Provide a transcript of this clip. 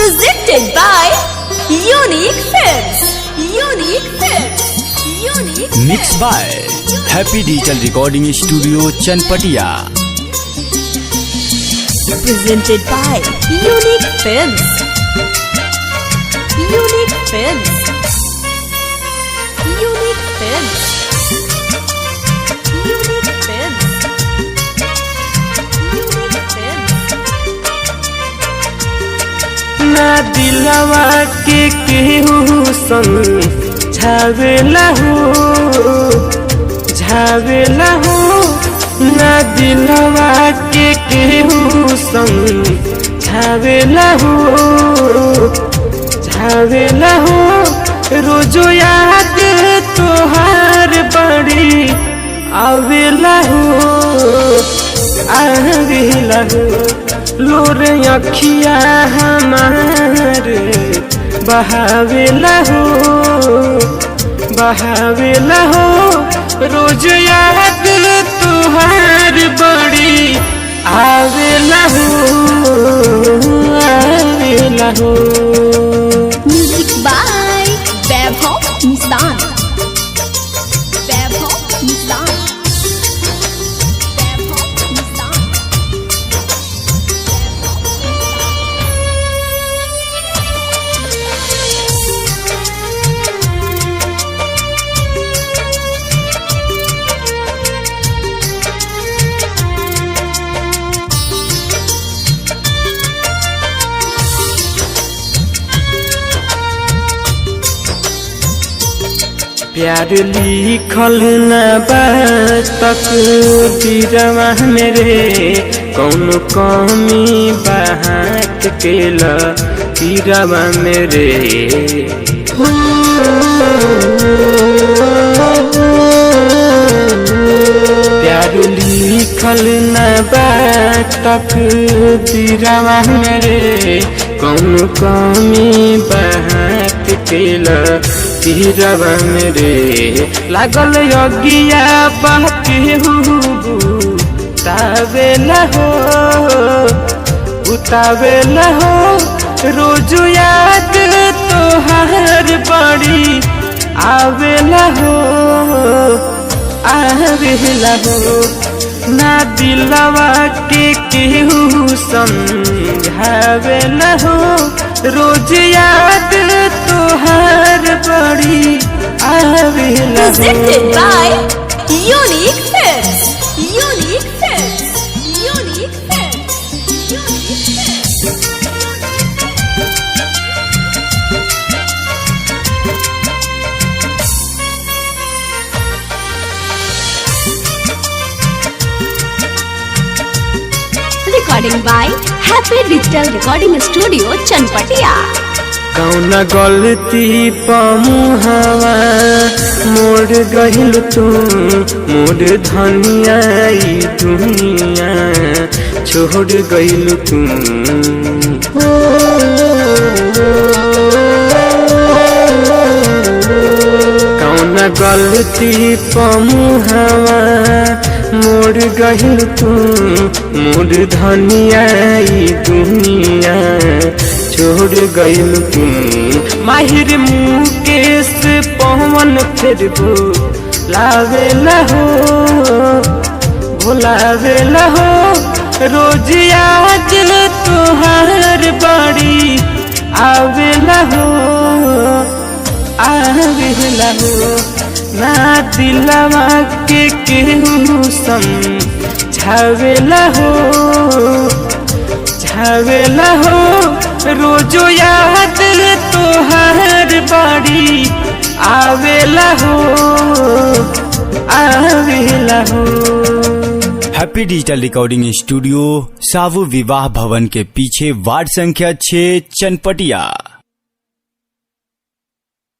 Presented by Unique Films. Unique Films. Unique Mixed by Happy Digital Recording Studio Chanpatia. Presented by Unique Films. Unique Films. Unique Films. Unique Films. Unique Films. ना दिलवा के केहू झावेला हो ना दिलवा के केहू झावेला हो रोजो याद तोहार बड़ी आवेला हो लोर अखिया हमार बहावेला हो रोज याद तुहार बड़ी आवेला हो Music by Vaibhav Nissan. Vaibhav Nissan. Vaibhav Nissan. प्यार लिखल न तकदीरवा मेरे कौन कमी बात केला तीरवा मेरे प्यार लिखल न तकदीरवा मेरे कौन कमी बात केला तीरवा मेरे लागल यज्ञिया बाकी उतावेला हो रोज याद तोहार बड़ी आवेला हो ना दिलवा के केहू समझावेला हो रोज याद तोहार बड़ी आवेला हो। Presented by Unique Films. Unique Films. Unique Films. Unique Films. Recording by Happy Digital Recording Studio Chanpatia. कौन गलती पमुहावा मोड़ गहिल तू मोड़ धनिया दुनिया छोड़ गइल तू कौन गलती पमुहावा मोड़ गहिल तू मोड़ धनिया दुनिया छोड़ गइल तू माहिर मुकेश पवन फिर भुलावेला हो रोज याद तोहार बड़ी आवेला हो ना दिलवा के केहू समझावेला हो रोजो याद तोहार बड़ी आवेला हो हैप्पी डिजिटल रिकॉर्डिंग स्टूडियो सावु विवाह भवन के पीछे वार्ड संख्या 6 चनपटिया।